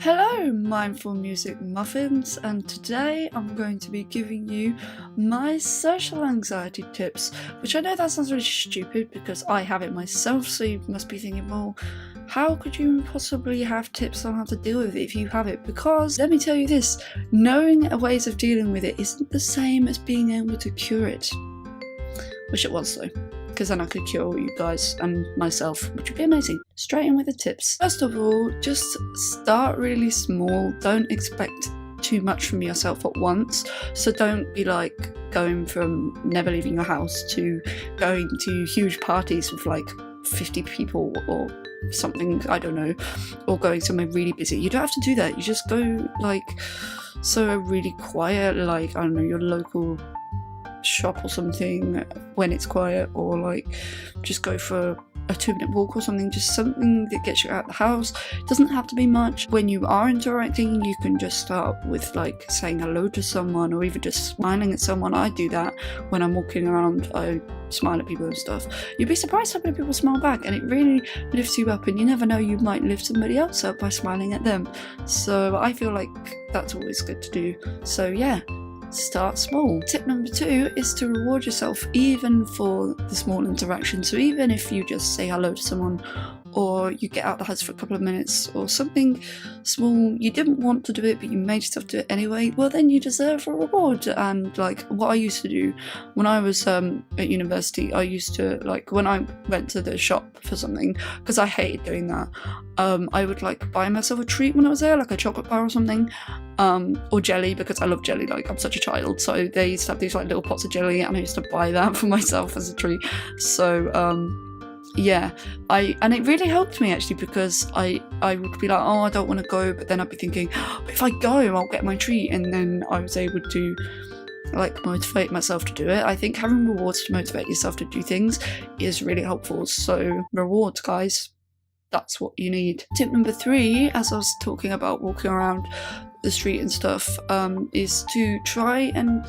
Hello, Mindful Music Muffins, and today I'm going to be giving you my social anxiety tips, which I know that sounds really stupid because I have it myself, so you must be thinking, well, how could you possibly have tips on how to deal with it if you have it? Because let me tell you this, knowing ways of dealing with it isn't the same as being able to cure it. Wish it was though, because then I could cure all you guys and myself, which would be amazing. Straight in with the tips. First of all, just start really small. Don't expect too much from yourself at once. So don't be like going from never leaving your house to going to huge parties with like 50 people or something, I don't know, or going somewhere really busy. You don't have to do that. You just go like so really quiet, like, I don't know, your local shop or something when it's quiet, or like just go for a 2-minute walk or something, just something that gets you out of the house. It doesn't have to be much. When you are interacting, you can just start with like saying hello to someone or even just smiling at someone. I do that when I'm walking around. I smile at people and stuff. You'd be surprised how many people smile back, and it really lifts you up, and you never know, you might lift somebody else up by smiling at them. So I feel like that's always good to do. So yeah, start small. Tip number 2 is to reward yourself even for the small interaction. So even if you just say hello to someone, or you get out the house for a couple of minutes, or something small, you didn't want to do it but you made yourself do it anyway, well then you deserve a reward. And like what I used to do when I was at university, I used to, like, when I went to the shop for something, because I hated doing that, I would like buy myself a treat when I was there, like a chocolate bar or something, or jelly, because I love jelly, like I'm such a child. So they used to have these like little pots of jelly, and I used to buy that for myself as a treat. So yeah, and it really helped me actually, because I would be like, oh, I don't want to go, but then I'd be thinking, oh, but if I go, I'll get my treat, and then I was able to like motivate myself to do it. I think having rewards to motivate yourself to do things is really helpful. So rewards, guys, that's what you need. Tip number 3, as I was talking about walking around the street and stuff, is to try and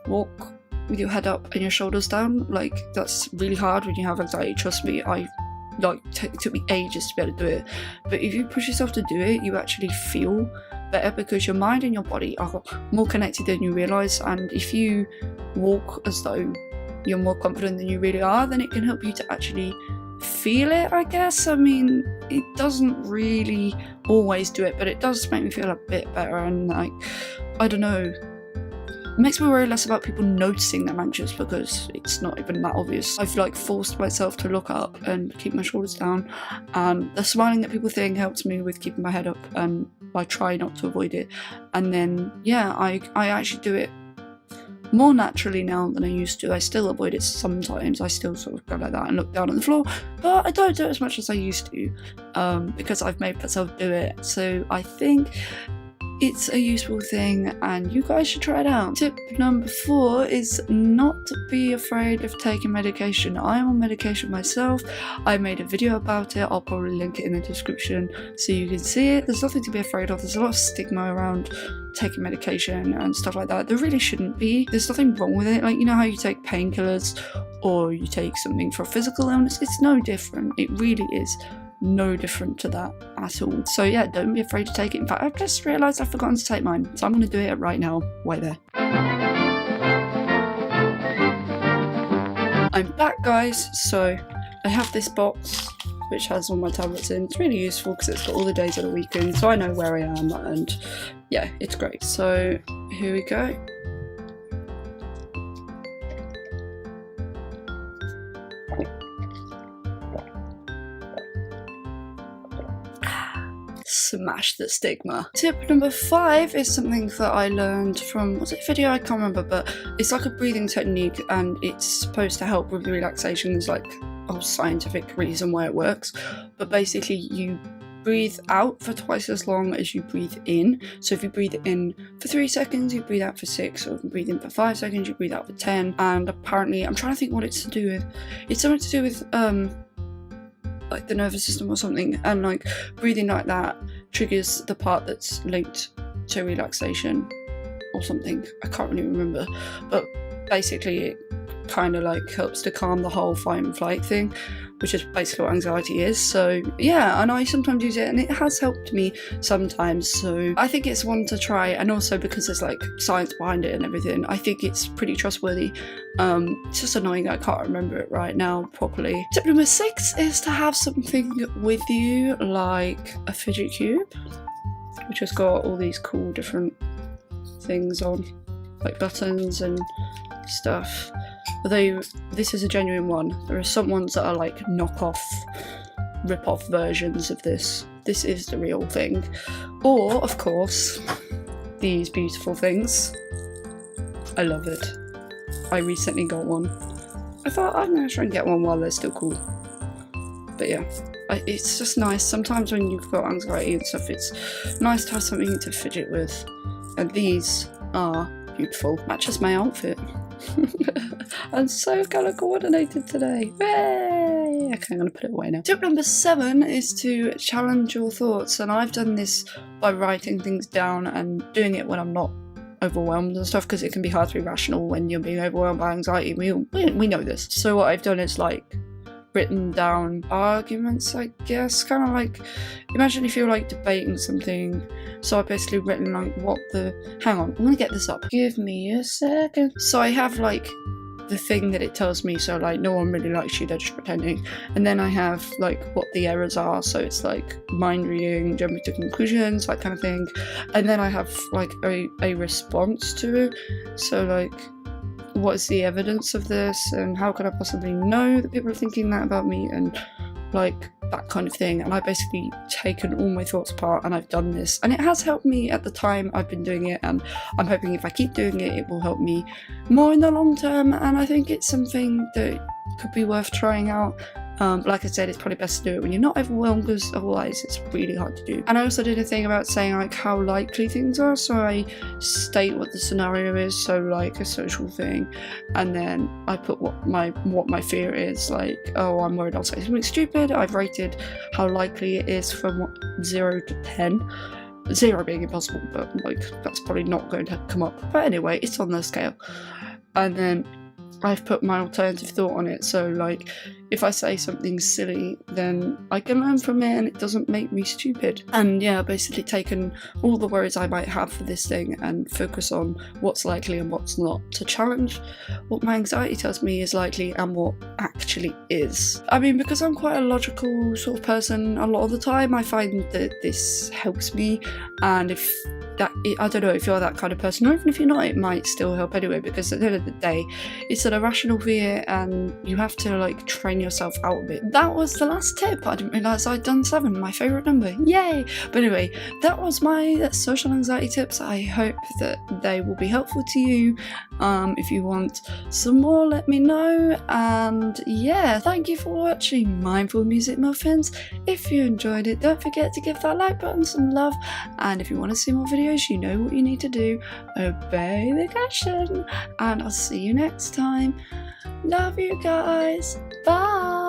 walk with your head up and your shoulders down. Like, that's really hard when you have anxiety. Trust me, it took me ages to be able to do it. But if you push yourself to do it, you actually feel better, because your mind and your body are more connected than you realise. And if you walk as though you're more confident than you really are, then it can help you to actually feel it, I guess. I mean, it doesn't really always do it, but it does make me feel a bit better. And like, I don't know, it makes me worry less about people noticing I'm anxious, because it's not even that obvious. I've like forced myself to look up and keep my shoulders down, and the smiling that people think helps me with keeping my head up, and I try not to avoid it. And then yeah, I actually do it more naturally now than I used to. I still avoid it sometimes. I still sort of go like that and look down on the floor, but I don't do it as much as I used to, because I've made myself do it. So I think it's a useful thing, and you guys should try it out. Tip number 4 is not be afraid of taking medication. I am on medication myself. I made a video about it. I'll probably link it in the description so you can see it. There's nothing to be afraid of. There's a lot of stigma around taking medication and stuff like that. There really shouldn't be. There's nothing wrong with it. Like, you know how you take painkillers or you take something for a physical illness? It's no different. It really is no different to that at all. So yeah, don't be afraid to take it. In fact, I've just realised I've forgotten to take mine, so I'm going to do it right now. Wait there. I'm back, guys. So I have this box which has all my tablets in. It's really useful because it's got all the days of the weekend, so I know where I am, and yeah, it's great. So here we go. Smash the stigma. Tip number 5 is something that I learned from, was it a video? I can't remember, but it's like a breathing technique, and it's supposed to help with the relaxation. There's like a whole scientific reason why it works, but basically you breathe out for twice as long as you breathe in. So if you breathe in for 3 seconds, you breathe out for 6, or if you breathe in for 5 seconds, you breathe out for 10. And apparently, I'm trying to think what it's to do with. It's something to do with like the nervous system or something, and like breathing like that triggers the part that's linked to relaxation or something. I can't really remember, but basically it kind of like helps to calm the whole fight and flight thing, which is basically what anxiety is. So yeah, and I sometimes use it and it has helped me sometimes, so I think it's one to try. And also because there's like science behind it and everything, I think it's pretty trustworthy. It's just annoying I can't remember it right now properly. Tip number 6 is to have something with you like a fidget cube, which has got all these cool different things on, like buttons and stuff. Although this is a genuine one, there are some ones that are like knockoff, rip-off versions of this. This is the real thing. Or, of course, these beautiful things. I love it. I recently got one. I thought I'm gonna try and get one while they're still cool. But yeah, it's just nice. Sometimes when you've got anxiety and stuff, it's nice to have something to fidget with. And these are beautiful. Matches my outfit. I'm so colour coordinated today. Yay! Okay, I'm gonna put it away now. Tip number 7 is to challenge your thoughts, and I've done this by writing things down and doing it when I'm not overwhelmed and stuff, because it can be hard to be rational when you're being overwhelmed by anxiety. We know this. So what I've done is like written down arguments, I guess, kind of like, imagine if you're like debating something. So I've basically written like hang on, I'm gonna get this up, give me a second. So I have like the thing that it tells me, so like no one really likes you, they're just pretending. And then I have like what the errors are, so it's like mind reading, jumping to conclusions, that kind of thing. And then I have like a response to it, so like, what is the evidence of this, and how could I possibly know that people are thinking that about me, and like that kind of thing. And I've basically taken all my thoughts apart and I've done this, and it has helped me at the time I've been doing it, and I'm hoping if I keep doing it, it will help me more in the long term. And I think it's something that could be worth trying out. Like I said, it's probably best to do it when you're not overwhelmed, because otherwise it's really hard to do. And I also did a thing about saying like how likely things are, so I state what the scenario is, so like a social thing, and then I put what my fear is, like, oh, I'm worried I'll say something stupid. I've rated how likely it is from 0 to 10. 0 being impossible, but like that's probably not going to come up. But anyway, it's on the scale. And then I've put my alternative thought on it, so like if I say something silly, then I can learn from it and it doesn't make me stupid. And yeah, basically taken all the worries I might have for this thing and focus on what's likely and what's not, to challenge what my anxiety tells me is likely and what actually is. I mean, because I'm quite a logical sort of person, a lot of the time I find that this helps me, and I don't know if you're that kind of person, or even if you're not, it might still help anyway, because at the end of the day, it's an irrational fear and you have to like train yourself out of it. That was the last tip. I didn't realise I'd done 7, my favourite number, yay! But anyway, that was my social anxiety tips. I hope that they will be helpful to you. If you want some more, let me know. And yeah, thank you for watching Mindful Music Muffins. If you enjoyed it, don't forget to give that like button some love, and if you want to see more videos, you know what you need to do. Obey the caution, and I'll see you next time. Love you guys. Bye.